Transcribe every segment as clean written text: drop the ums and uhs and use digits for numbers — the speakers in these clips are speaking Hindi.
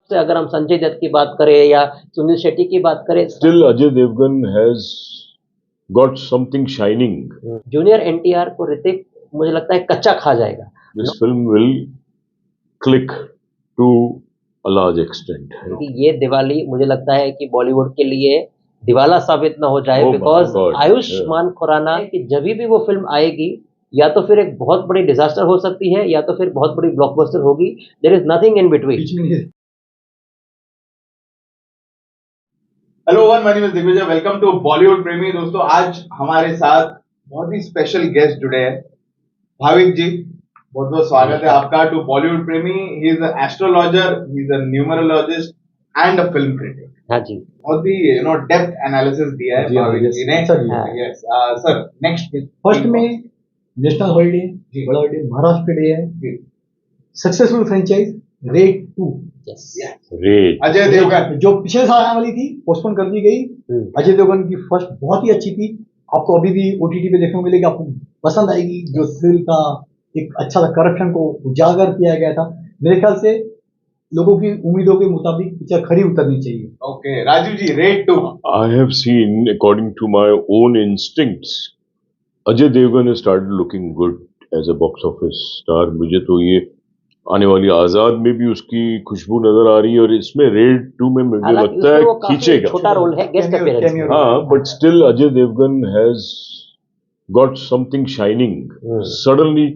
से अगर हम संजय दत्त की बात करें या सुनील शेट्टी की बात करें, Still, Ajay Devgan has got something shining. Junior NTR को ऋतिक मुझे लगता है कच्चा खा जाएगा. This film will click to a large extent. कि ये दिवाली मुझे लगता है कि बॉलीवुड के लिए दिवाला साबित ना हो जाए, Oh my because God, Ayushmann Khurrana कि जब भी वो फिल्म आएगी या तो फिर एक बहुत बड़ी डिजास्टर हो सकती है या तो फिर बहुत बड़ी ब्लॉकबस्टर होगी. There is nothing in between. Hello one, my name is Digvijay. Welcome to Bollywood Premi. दोस्तों, आज हमारे साथ बहुत ही स्पेशल गेस्ट जुड़े हैं. भाविक जी, बहुत बहुत स्वागत है आपका टू बॉलीवुड प्रेमी. He is a astrologer, he is a numerologist and a film critic. हाँ जी. बहुत ही डेप्थ एनालिसिस दिया है भाविक जी ने. Yes sir. नेक्स्ट फर्स्ट में नेशनल हॉलीडे, बड़ा हॉलीडे, महाराष्ट्र डे है. Successful franchise Raid 2. Great. Ajay Devgn जो पिछले साल आने वाली थी पोस्टपोन कर दी गई. अजय देवगन की फर्स्ट बहुत ही अच्छी थी. आपको अभी भी ओटीटी पे देखने को मिलेगी, आपको पसंद आएगी. जो थ्रिल का एक अच्छा सा करप्शन को उजागर किया गया था, मेरे ख्याल से लोगों की उम्मीदों के मुताबिक पिक्चर खरी उतरनी चाहिए. Okay Rajiv ji, Raid 2. I have seen, according to my own instincts, Ajay Devgan has started looking good as a box office star. मुझे तो ये आने वाली आजाद में भी उसकी खुशबू नजर आ रही है और इसमें रेड 2 में मुझे लगता है खींचेगा. छोटा रोल है, गेस्ट अपीयरेंस. हाँ, but still Ajay Devgn has got something shining. Suddenly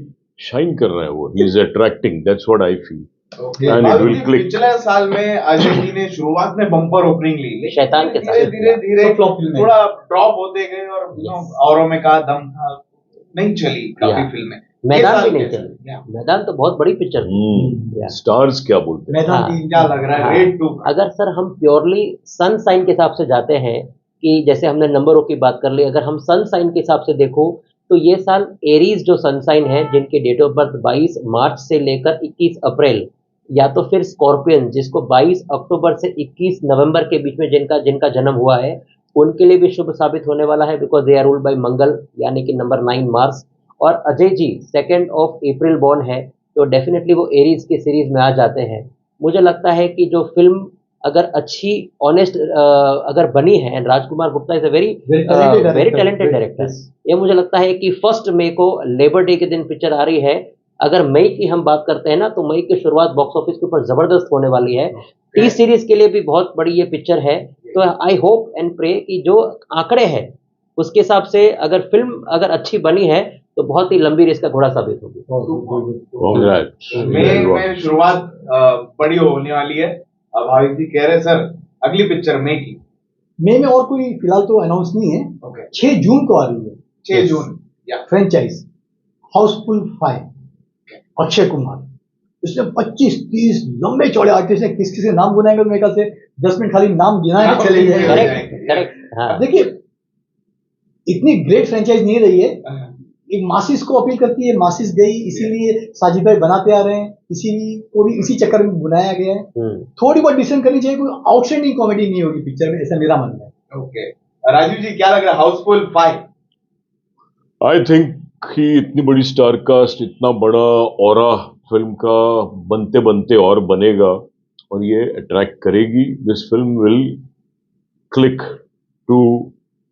shine कर रहा है वो. He is attracting. That's what I feel. And it will click. पिछले साल में अजय जी ने शुरुआत में बम्पर ओपनिंग ली, लेकिन शैतान के साथ धीरे धीरे थोड़ा ड्रॉप होते गए और औरों में का दम था, नहीं चली काफी फिल्में. मैदान भी नहीं चली. मैदान तो बहुत बड़ी पिक्चर थी. स्टार्स क्या बोलते हैं? मैदान क्या लग रहा है रेड 2? अगर सर हम प्योरली सन साइन के हिसाब से जाते हैं कि जैसे हमने नंबरों की बात कर ली, अगर हम सन साइन के हिसाब से देखो तो ये साल एरीज जो सन साइन है जिनके डेट ऑफ बर्थ 22 मार्च से लेकर 21 अप्रैल, या तो फिर स्कॉर्पियन जिसको 22 अक्टूबर से 21 नवंबर के बीच में जिनका जन्म हुआ है, उनके लिए भी शुभ साबित होने वाला है, because they are ruled by Mangal यानी कि नंबर 9 मार्च. और अजय जी 2 अप्रैल बॉर्न है, तो डेफिनेटली वो एरीज की सीरीज में आ जाते हैं. मुझे लगता है कि जो फिल्म अगर अच्छी ऑनेस्ट अगर बनी है, and Rajkumar Gupta is a very talented director. ये मुझे लगता है कि 1 मई को लेबर डे के दिन पिक्चर आ रही है. अगर मई की हम बात करते हैं ना, तो मई की शुरुआत बॉक्स ऑफिस के ऊपर जबरदस्त होने वाली है. टी सीरीज के लिए भी बहुत बड़ी ये पिक्चर है. तो आई होप एंड प्रे कि जो आंकड़े हैं उसके हिसाब से अगर फिल्म अगर अच्छी बनी है तो बहुत ही लंबी रेस का घोड़ा साबित होगी. में शुरुआत बड़ी होने वाली है. अब भाविक जी कह रहे सर अगली पिक्चर मई की. मई में और कोई फिलहाल तो अनाउंस नहीं है. 6 जून को आ रही है. 6 जून फ्रेंचाइज हाउसफुल 5, अक्षय कुमार. इसमें 25-30 लंबे चौड़े आर्टिस्ट हैं. किस के नाम गुनाएंगे मेरे ख्याल से 10 मिनट खाली नाम गिनाए चले जाएंगे. देखिए, इतनी ग्रेट फ्रेंचाइज नहीं रही है. एक मासिस को अपील करती है, मासिस गई, इसीलिए साजिद भाई बनाते आ रहे हैं, इसी चक्कर में बुलाया गया है. थोड़ी बहुत डिसीजन करनी चाहिए. कोई आउटस्टैंडिंग कॉमेडी नहीं होगी पिक्चर में, ऐसा मेरा मानना है. ओके राजीव जी, क्या लग रहा है हाउसफुल 5? आई थिंक कि इतनी बड़ी स्टार कास्ट, इतना बड़ा ऑरा फिल्म का बनते बनते और बनेगा और ये अट्रैक्ट करेगी. This film will click to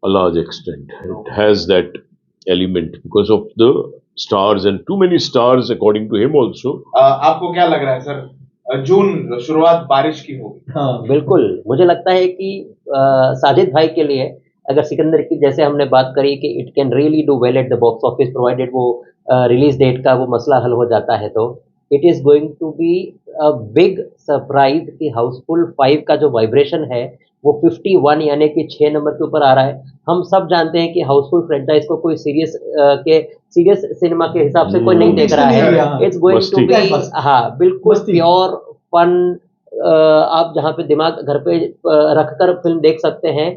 a large extent. It has that element because of the stars and too many stars according to him also. आपको क्या लग रहा है सर, जून शुरुआत बारिश की होगी? हाँ बिल्कुल. मुझे लगता है कि साजिद भाई के लिए अगर सिकंदर की जैसे हमने बात करी कि it can really do well at the box office provided वो रिलीज डेट का वो मसला हल हो जाता है, तो it is going to be a big surprise कि हाउसफुल 5 का जो वाइब्रेशन है वो 51 यानी कि 6 नंबर के ऊपर आ रहा है. हम सब जानते हैं कि हाउसफुल फ्रेंचाइज को कोई सीरियस सिनेमा के हिसाब से कोई नहीं देख रहा है. इट्स गोइंग टू बी हाँ बिल्कुल प्योर फन. आप जहाँ पे दिमाग घर पे रखकर फिल्म देख सकते हैं.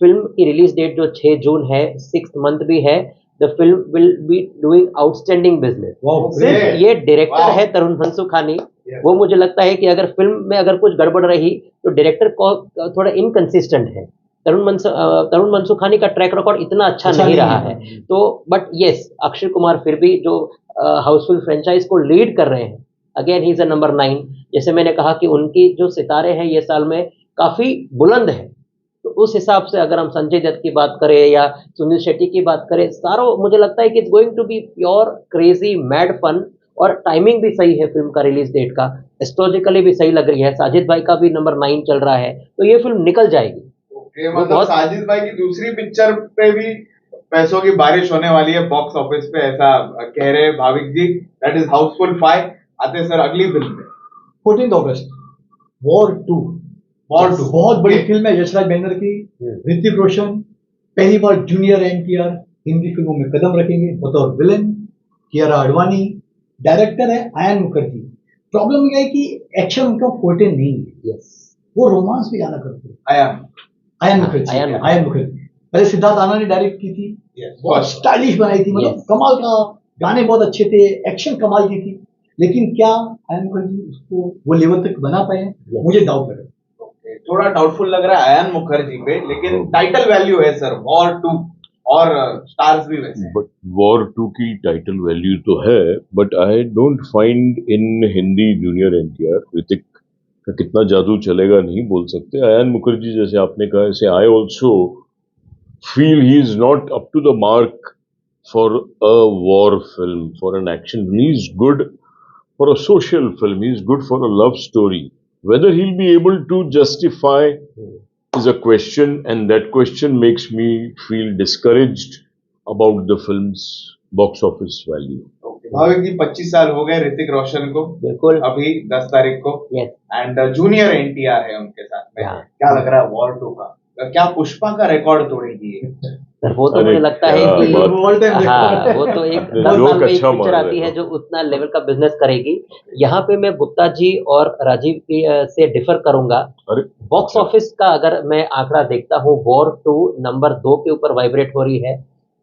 फिल्म की रिलीज डेट जो 6 जून है, 6th मंथ भी है. The film will be doing outstanding business. सिर्फ ये डायरेक्टर है तरुण मनसुखानी. वो मुझे लगता है कि अगर फिल्म में अगर कुछ गड़बड़ रही तो डायरेक्टर को थोड़ा इनकंसिस्टेंट है. तरुण मनसुखानी का ट्रैक रिकॉर्ड इतना अच्छा नहीं रहा है. तो बट यस, अक्षय कुमार फिर भी जो हाउसफुल फ्रेंचाइज को लीड कर रहे हैं, again he is a number 9। जैसे मैंने कहा कि उनकी जो सितारे हैं ये साल में काफी बुलंद है, तो उस हिसाब से अगर हम संजय दत्त की बात करें या सुनील शेट्टी की बात करें, सारों मुझे लगता है कि it's going to be pure crazy mad fun. और टाइमिंग भी सही है फिल्म का, रिलीज डेट का एस्ट्रोलॉजिकली भी सही लग रही है। साजिद भाई का भी नंबर 9 चल रहा है, तो ये फिल्म निकल जाएगी। ओके, मतलब साजिद भाई की दूसरी पिक्चर पे भी पैसों की बारिश होने वाली है बॉक्स ऑफिस पे, ऐसा कह रहे हैं Bhavik ji. That is Housefull 5। आते हैं सर अगली फिल्म पे। 14 अगस्त, वॉर 2। वॉर 2 बहुत बड़ी फिल्म है यशराज बैनर की। ऋतिक रोशन पहली बार जूनियर एनटीआर हिंदी फिल्मों में कदम रखेंगे बतौर विलन। कियारा आडवाणी डायरेक्टर है, आयन मुखर्जी। प्रॉब्लम यह है कि एक्शन उनका फोर्टे नहीं है। वो रोमांस भी ज्यादा करते हैं। आयन मुखर्जी पहले सिद्धार्थ आनंद ने डायरेक्ट की थी, बहुत स्टाइलिश बनाई थी, मतलब कमाल का। गाने बहुत अच्छे थे, एक्शन कमाल की थी। लेकिन क्या आयन मुखर्जी उसको वो लेवल तक बना पाए हैं? मुझे डाउट है। थोड़ा डाउटफुल लग रहा है आयन मुखर्जी पे, लेकिन टाइटल वैल्यू है सर वॉर 2 और स्टार्स भी वैसे। बट वॉर 2 की टाइटल वैल्यू तो है, but I don't find in Hindi junior NTR. Hrithik का कितना जादू चलेगा नहीं बोल सकते। आयन मुखर्जी जैसे आपने कहा, ऐसे I also feel he is not up to the mark for a war film, for an action film. He's good for a social film. He's good for a love story. Whether he'll be able to justify is a question, and that question makes me feel discouraged about the film's box office value. Bhavik ji 25 साल हो गए ऋतिक रोशन को, बिल्कुल अभी 10 तारीख को, एंड जूनियर एनटीआर है उनके साथ में। क्या लग रहा है वॉर 2 का? क्या पुष्पा का रिकॉर्ड तोड़ेगी? वो तो मुझे लगता है कि हाँ, वो तो एक 10 साल में एक पिक्चर आती है जो उतना लेवल का बिजनेस करेगी। यहाँ पे मैं गुप्ता जी और राजीव से डिफर करूंगा। बॉक्स ऑफिस का अगर मैं आंकड़ा देखता हूँ, वॉर 2 नंबर 2 के ऊपर वाइब्रेट हो रही है।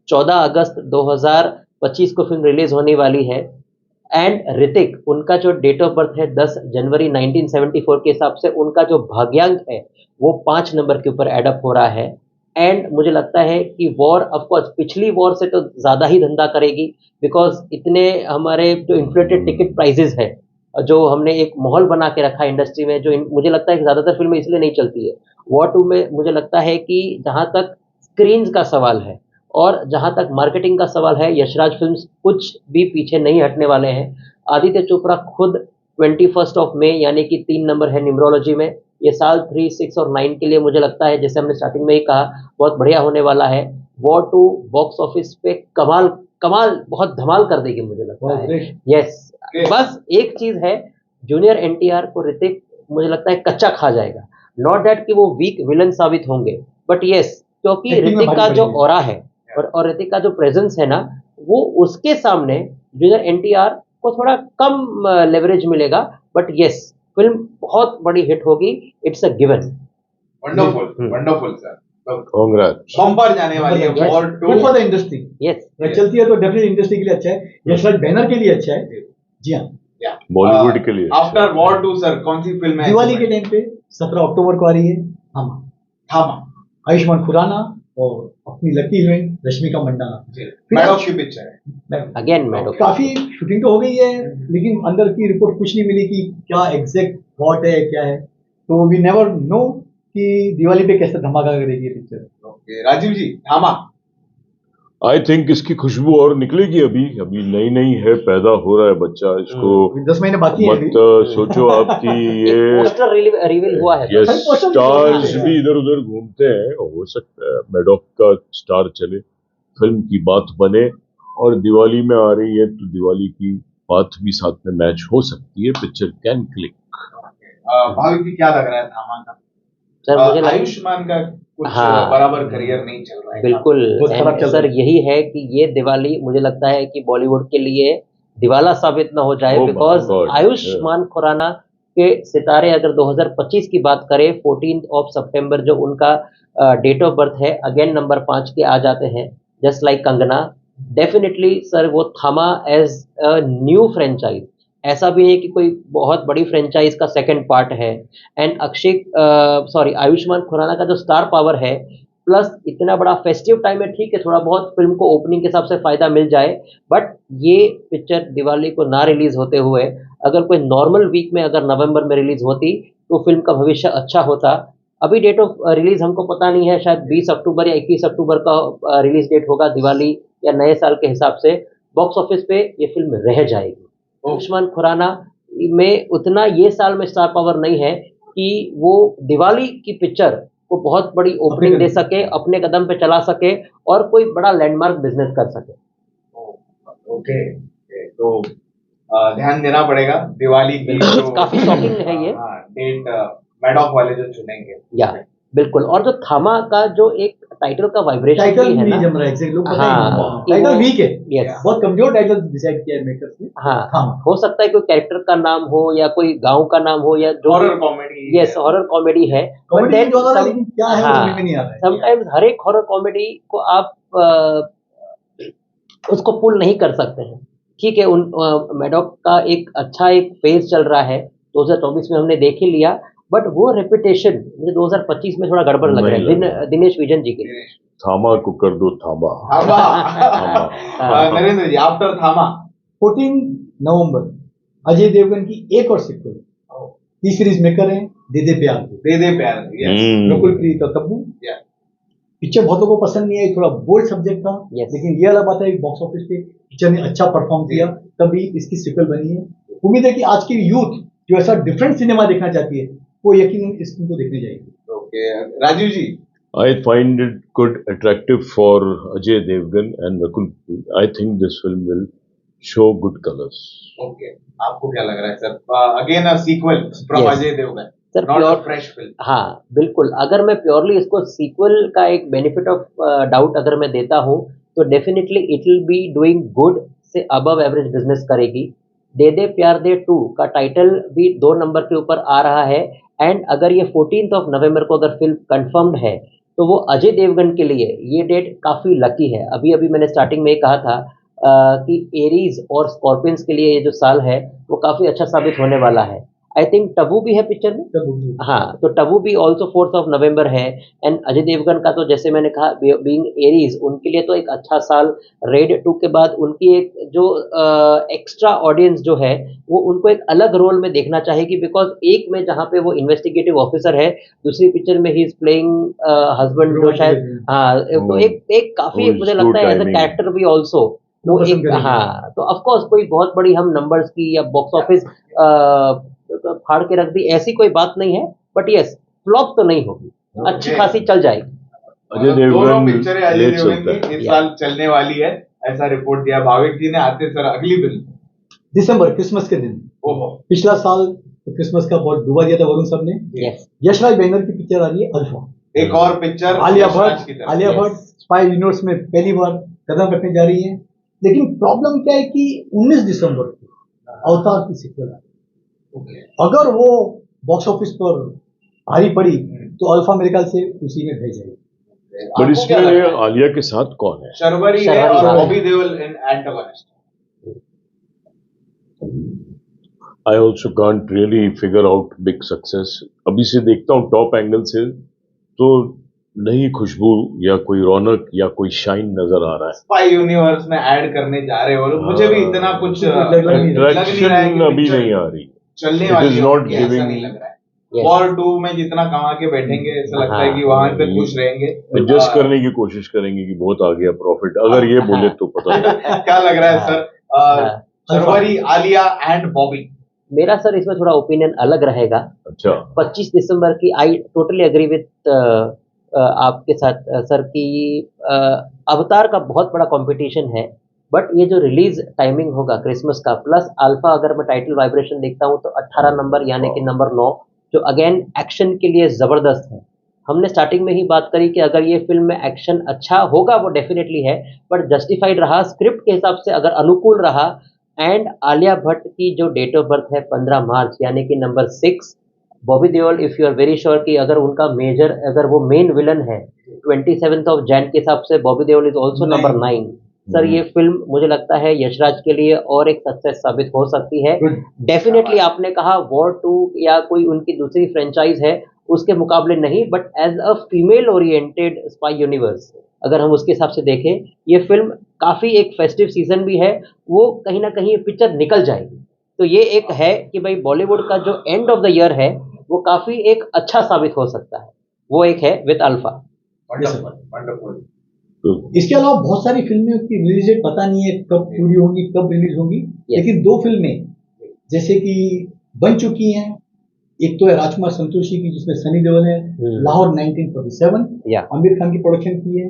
14 अगस्त 2025 को फिल्म रिलीज होने वाली है। एंड ऋतिक, उनका जो डेट ऑफ बर्थ है 10 जनवरी 1974 के हिसाब से उनका जो भाग्यांक है वो 5 नंबर के ऊपर एडअप हो रहा है। एंड मुझे लगता है कि वॉर ऑफकोर्स पिछली वॉर से तो ज़्यादा ही धंधा करेगी, बिकॉज इतने हमारे जो इन्फ्लेटेड टिकट प्राइजेस है, जो हमने एक माहौल बना के रखा है इंडस्ट्री में, जो मुझे लगता है कि ज़्यादातर फिल्में इसलिए नहीं चलती है। वॉर 2 में मुझे लगता है कि जहाँ तक स्क्रीन्स का सवाल है और जहाँ तक मार्केटिंग का सवाल है, यशराज फिल्म्स कुछ भी पीछे नहीं हटने वाले हैं। आदित्य चोपड़ा खुद 21 मई यानी कि 3 नंबर है न्यूमरोलॉजी में, ये साल 3, 6 और 9 के लिए मुझे लगता है, जैसे हमने स्टार्टिंग में ही कहा, बहुत बढ़िया होने वाला है। वॉर 2 बॉक्स ऑफिस पे कमाल कमाल बहुत धमाल कर देगी मुझे लगता है। यस, बस एक चीज है, जूनियर एनटीआर को ऋतिक मुझे लगता है कच्चा खा जाएगा। नॉट दैट कि वो वीक विलन साबित होंगे, बट यस, क्योंकि ऋतिक का जो ऑरा है और ऋतिक का जो प्रेजेंस है ना, वो उसके सामने जूनियर एनटीआर को थोड़ा कम लेवरेज मिलेगा। बट यस, फिल्म बहुत बड़ी हिट होगी, it's a given. Wonderful wonderful sir, congrats. Bumper जाने वाली है war 2 good for the industry. Yes, चलती है तो डेफिनेटली इंडस्ट्री के लिए अच्छा है, यशराज बैनर के लिए अच्छा है। जी हाँ, बॉलीवुड के लिए। आफ्टर वॉर 2 सर कौन सी फिल्म है? दिवाली के टाइम पे 17 अक्टूबर को आ रही है थामा। आयुष्मान खुराना और अपनी लकी हीरोइन रश्मिका मंडाना। मैडॉक की पिक्चर है अगेन। मैडॉक काफी शूटिंग तो हो गई है, लेकिन अंदर की रिपोर्ट कुछ नहीं मिली कि क्या एग्जैक्ट प्लॉट है, क्या है। तो वी नेवर नो कि दिवाली पे कैसे धमाका करेगी ये पिक्चर। ओके, राजीव जी थामा। आई थिंक इसकी खुशबू और निकलेगी। अभी नई नई है, पैदा हो रहा है बच्चा, इसको 10 महीने बाकी है। मत सोचो आप कि ये पोस्टर रिवील हुआ है। यस, स्टार्स भी इधर उधर घूमते हैं, हो सकता है मैडॉक का स्टार चले, फिल्म की बात बने, और दिवाली में आ रही है तो दिवाली की बात भी साथ में मैच हो सकती है। Picture can click. Bhavik ji क्या लग रहा है थामा का? सर मुझे आयुष्मान का कुछ बराबर करियर नहीं चल रहा है। बिल्कुल सर, यही है कि ये दिवाली मुझे लगता है कि बॉलीवुड के लिए दिवाला साबित ना हो जाए, बिकॉज आयुष्मान खुराना के सितारे अगर 2025 की बात करें, 14 सितंबर जो उनका डेट ऑफ बर्थ है, अगेन नंबर 5 के आ जाते हैं, just like Kangana. Definitely sir वो थामा एज अ न्यू फ्रेंचाइज, ऐसा भी नहीं कि कोई बहुत बड़ी फ्रेंचाइज का सेकंड पार्ट है। एंड आयुष्मान खुराना का जो स्टार पावर है, प्लस इतना बड़ा फेस्टिव टाइम है, ठीक है थोड़ा बहुत फिल्म को ओपनिंग के हिसाब से फायदा मिल जाए, बट ये पिक्चर दिवाली को ना रिलीज होते हुए अगर कोई नॉर्मल वीक में अगर नवंबर में रिलीज होती तो फिल्म का भविष्य अच्छा होता। अभी डेट ऑफ रिलीज हमको पता नहीं है, शायद 20 अक्टूबर या 21 अक्टूबर का रिलीज डेट होगा, दिवाली या नए साल के हिसाब से। बॉक्स ऑफिस पे ये फिल्म रह जाएगी। आयुष्मान खुराना में उतना ये साल में स्टार पावर नहीं है कि वो दिवाली की पिक्चर को बहुत बड़ी ओपनिंग दे सके, अपने कदम पे चला सके और कोई बड़ा लैंडमार्क बिजनेस कर सके। ओके, तो ध्यान देना पड़ेगा दिवाली की जो काफी शॉकिंग है ये डेट मैडॉक वाले जो चुनेंगे। या बिल्कुल। और जो थामा का जो एक टाइटल का वाइब्रेशन टाइटल भी है नहीं ना, जम रहा है एग्जैक्ट, लोग पता हाँ, नहीं टाइटल वीक है। यस, बहुत कमजोर टाइटल डिसाइड किया है मेकर्स ने। हाँ, हो सकता है कोई कैरेक्टर का नाम हो या कोई गांव का नाम हो या जो horror comedy, yes horror comedy है, कॉमेडी जो है लेकिन क्या है वो समझ में नहीं आ रहा है। समटाइम्स हर एक हॉरर कॉमेडी को आप उसको पुल नहीं कर सकते हैं। ठीक है, उन मैडॉक का एक अच्छा एक फेज चल रहा है, 2024 में हमने देख ही लिया, बट वो रेपुटेशन मुझे 2025 में थोड़ा गड़बड़ लग रहा है दिनेश विजन जी के लिए। थामा को कर दो थामा। नरेंद्र जी आफ्टर थामा 14 नवंबर अजय देवगन की एक और सिक्वल, तीसरी मेकर है दे दे प्यार, रकुल प्रीत और तब्बू। पिक्चर बहुत लोगों को पसंद नहीं आई, थोड़ा बोल्ड सब्जेक्ट था, लेकिन ये अलग बात है बॉक्स ऑफिस पे पिक्चर ने अच्छा परफॉर्म किया, तभी इसकी सिक्वल बनी है। उम्मीद है कि आज की यूथ जो ऐसा डिफरेंट सिनेमा देखना चाहती है वो यकीनन इस फिल्म को देखने जाएगी। Okay, Rajiv ji. I find it good, attractive for Ajay Devgan and Rakul Preet. I think this film will show good colors. Okay, आपको क्या लग रहा है sir? Again a sequel from Ajay Devgn, sir, not a fresh film. हाँ बिल्कुल, अगर मैं प्योरली इसको सीक्वल का एक बेनिफिट ऑफ डाउट अगर मैं देता हूँ तो definitely it will be doing good से अबव एवरेज बिजनेस करेगी। दे दे प्यार दे 2 का टाइटल भी 2 नंबर के ऊपर आ रहा है, एंड अगर ये 14 नवंबर को अगर फिल्म कंफर्म्ड है तो वो अजय देवगन के लिए ये डेट काफ़ी लकी है। अभी अभी मैंने स्टार्टिंग में ही कहा था कि एरीज और स्कॉर्पियंस के लिए ये जो साल है वो काफ़ी अच्छा साबित होने वाला है। आई थिंक टबू भी है पिक्चर में, हाँ, तो टबू भी ऑल्सो 4 नवंबर है। एंड अजय देवगन का तो जैसे मैंने कहा बीइंग एरीज उनके लिए तो एक अच्छा साल। रेड 2 के बाद उनकी एक जो एक्स्ट्रा ऑडियंस जो है वो उनको एक अलग रोल में देखना चाहेगी, बिकॉज एक में जहाँ पे वो इन्वेस्टिगेटिव ऑफिसर है, दूसरी पिक्चर में ही इज प्लेइंग हस्बैंड जो शायद, हाँ, तो एक काफी मुझे लगता है एज अ कैरेक्टर भी ऑल्सो वो एक, हाँ, तो ऑफकोर्स कोई बहुत बड़ी हम नंबर्स की या बॉक्स ऑफिस फाड़ के रख दी ऐसी कोई बात नहीं है, बट यस फ्लॉप तो नहीं होगी, अच्छी खासी चल जाएगी। अजय दोनों देवगन पिक्चरें अजय लेट देवगन चलता की है। इस साल चलने वाली है, ऐसा रिपोर्ट दिया भाविक जी ने। आते सर अगली फिल्म दिसंबर क्रिसमस के दिन। ओहो, पिछला साल तो क्रिसमस का बहुत डूबा दिया था वरुण साहब ने। यस, यशराज बैंगर की पिक्चर आ रही है अल्फा, एक और पिक्चर आलिया यशराज की भट्ट। तरफ। आलिया भट्ट स्पाई यूनिवर्स में पहली बार कदम रखने जा रही है, लेकिन प्रॉब्लम क्या है कि 19 दिसंबर को अवतार की सिक्वल है। अगर वो बॉक्स ऑफिस पर भारी पड़ी तो अल्फा मेरे ख्याल से उसी में भेज जाएगी। बट आपको क्या लग इसमें रहा है? आलिया के साथ कौन है? शर्वरी है शर्वरी और है। Bobby Deol in antagonist. I also can't really figure out big success. अभी से देखता हूँ टॉप एंगल से तो नई खुशबू या कोई रौनक या कोई शाइन नजर आ रहा है। स्पाई यूनिवर्स में ऐड करने जा रहे हो लोग, मुझे भी इतना कुछ लग नहीं रहा है। अट्रैक्शन अभी नहीं आ रही, चलने It वाली is है, not मुझे ऐसा giving- नहीं लग रहा है। वॉर 2 में जितना कमा के बैठेंगे ऐसा लगता है कि वहां पे खुश रहेंगे। एडजस्ट करने की कोशिश करेंगे कि बहुत आ गया प्रॉफिट, अगर ये बोले तो पता नहीं। क्या लग रहा है सर? शर्वरी, आलिया एंड बॉबी। मेरा सर इसमें थोड़ा ओपिनियन अलग रहेगा। अच्छा, 25 दिसंबर की आई टोटली एग्री विथ आपके साथ सर की अवतार का बहुत बड़ा कंपटीशन है, बट ये जो रिलीज टाइमिंग होगा क्रिसमस का प्लस अल्फा, अगर मैं टाइटल वाइब्रेशन देखता हूँ तो 18 नंबर यानी कि नंबर 9 जो अगेन एक्शन के लिए ज़बरदस्त है। हमने स्टार्टिंग में ही बात करी कि अगर ये फिल्म में एक्शन अच्छा होगा वो डेफिनेटली है, बट जस्टिफाइड रहा स्क्रिप्ट के हिसाब से, अगर अनुकूल रहा। एंड आलिया भट्ट की जो डेट ऑफ बर्थ है 15 मार्च यानी कि number 6। Bobby Deol if you are very sure कि अगर उनका मेजर, अगर वो मेन विलन है 27 जैन के हिसाब से, Bobby Deol is also number 9। Sir ये फिल्म मुझे लगता है यशराज के लिए और एक सक्सेस साबित हो सकती है। डेफिनेटली आपने कहा वॉर 2 या कोई उनकी दूसरी फ्रेंचाइज है उसके मुकाबले नहीं, but as a female oriented spy universe अगर हम उसके हिसाब से देखें, ये फिल्म काफ़ी एक फेस्टिव सीजन भी है, वो कहीं ना कहीं पिक्चर निकल जाएगी। तो ये एक है कि भाई बॉलीवुड का जो एंड ऑफ द ईयर है वो काफी एक अच्छा साबित हो सकता है, वो एक है विद अल्फा। Wonderful wonderful. तो इसके अलावा बहुत सारी फिल्में की रिलीज डेट पता नहीं है कब पूरी होंगी, कब रिलीज होंगी, लेकिन 2 फिल्में जैसे कि बन चुकी हैं। एक तो है राजकुमार संतोषी की जिसमें सनी देओल है, लाहौर 1947, या आमिर खान की प्रोडक्शन की है।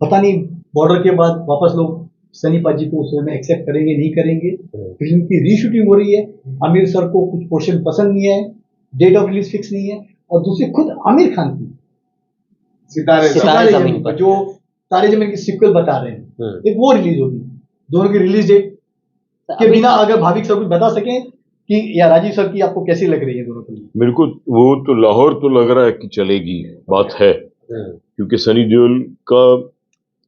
पता नहीं बॉर्डर के बाद वापस लोग सनी पाजी को उस फिल्म में एक्सेप्ट करेंगे नहीं करेंगे। फिल्म की रीशूटिंग हो रही है, आमिर सर को कुछ पोर्शन पसंद नहीं है, डेट ऑफ रिलीज फिक्स नहीं है। और दूसरी खुद आमिर खान की सितारे सितारे जमीन पर, जो तारे जमीन की सीक्वल बता रहे हैं, एक वो रिलीज होगी। दोनों की रिलीज डेट के बिना अगर भाविक सर कुछ बता सकें कि या राजीव सर की आपको कैसी लग रही है दोनों फिल्म? मेरे को वो तो लाहौर तो लग रहा है कि चलेगी, बात है, क्योंकि सनी देओल का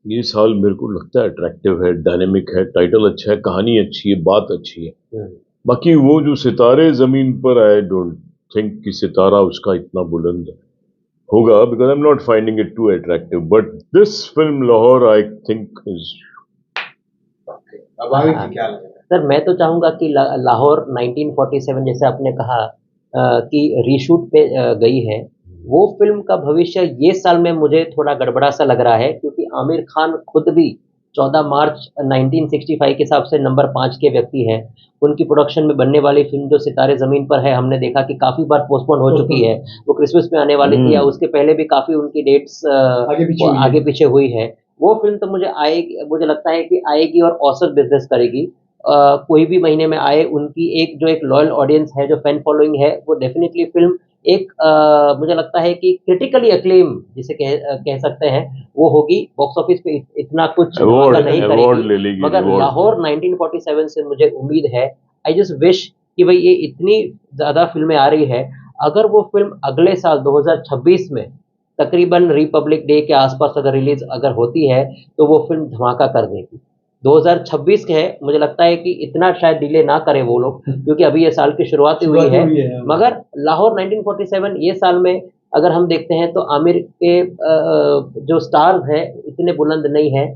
ये साल मेरे को लगता है अट्रैक्टिव है, डायनेमिक है, टाइटल अच्छा है, कहानी अच्छी है, बात अच्छी है। बाकी वो जो सितारे जमीन पर, आई डोंट थिंक कि सितारा उसका इतना बुलंद होगा, because I am not finding it to attractive, but this film Lahore I think is. अब आगे की क्या लग रहा है? सर मैं तो चाहूंगा कि लाहौर 1947 जैसे आपने कहा कि रीशूट पे गई है, वो फिल्म का भविष्य ये साल में मुझे थोड़ा गड़बड़ा सा लग रहा है, क्योंकि आमिर खान खुद भी 14 मार्च 1965 के हिसाब से नंबर 5 के व्यक्ति हैं। उनकी प्रोडक्शन में बनने वाली फिल्म जो सितारे ज़मीन पर है, हमने देखा कि काफ़ी बार पोस्टपोन हो चुकी है। वो क्रिसमस में आने वाली थी या उसके पहले भी काफ़ी उनकी डेट्स आगे पीछे हुई है। वो फिल्म तो मुझे लगता है कि आएगी और औसत बिजनेस करेगी। कोई भी महीने में आए, उनकी एक जो एक लॉयल ऑडियंस है, जो फैन फॉलोइंग है, वो डेफिनेटली फिल्म एक मुझे लगता है कि क्रिटिकली अक्लेम जिसे कह सकते हैं वो होगी। बॉक्स ऑफिस पे इतना कुछ धमाका नहीं करेगी, मगर लाहौर 1947 से मुझे उम्मीद है, आई जस्ट विश कि भाई ये इतनी ज़्यादा फिल्में आ रही है, अगर वो फिल्म अगले साल 2026 में तकरीबन रिपब्लिक डे के आसपास अगर रिलीज अगर होती है तो वो फिल्म धमाका कर देगी। 2026 के है, मुझे लगता है कि इतना शायद डिले ना करें वो लोग, क्योंकि अभी ये साल की शुरुआत हुई है। मगर लाहौर 1947 ये साल में अगर हम देखते हैं तो आमिर के जो स्टार्स हैं इतने बुलंद नहीं है।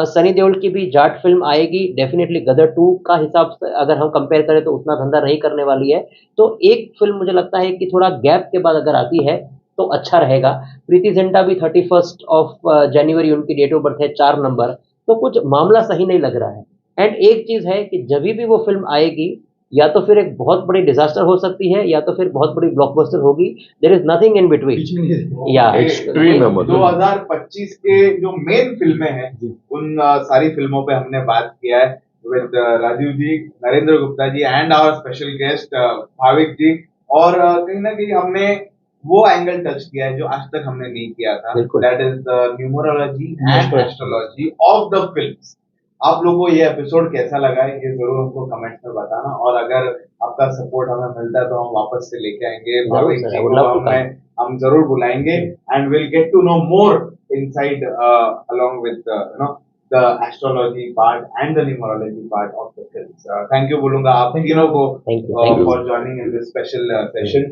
सनी देओल की भी जाट फिल्म आएगी डेफिनेटली, गदर 2 का हिसाब से अगर हम कंपेयर करें तो उतना धंधा नहीं करने वाली है। तो एक फिल्म मुझे लगता है कि थोड़ा गैप के बाद अगर आती है तो अच्छा रहेगा। प्रीति जिंटा भी 31 ऑफ जनवरी उनकी डेट ऑफ बर्थ है, 4 नंबर, तो कुछ मामला सही नहीं लग रहा है। एंड एक चीज है कि जब भी वो फिल्म आएगी, या तो फिर एक बहुत बड़ी डिजास्टर हो सकती है या तो फिर बहुत बड़ी ब्लॉकबस्टर होगी। There is nothing in between. या एक्सट्रीम है, मतलब 2025 के जो मेन फिल्में हैं उन सारी फिल्मों पे हमने बात किया है with Rajeev ji, Narendra Gupta ji and our special guest Bhavik ji. और कहीं ना कहीं हमने वो एंगल टच किया है जो आज तक हमने नहीं किया था, that is the numerology and astrology of the films. आप लोगों को ये एपिसोड कैसा लगा है ये जरूर हमको कमेंट्स में बताना, और अगर आपका सपोर्ट हमें मिलता है तो हम वापस से लेके आएंगे भाविक जी को, हम जरूर बुलाएंगे and will get to know more inside along with the astrology part and the numerology part of the films. Thank you बोलूंगा आप तीनों को for joining in this special session.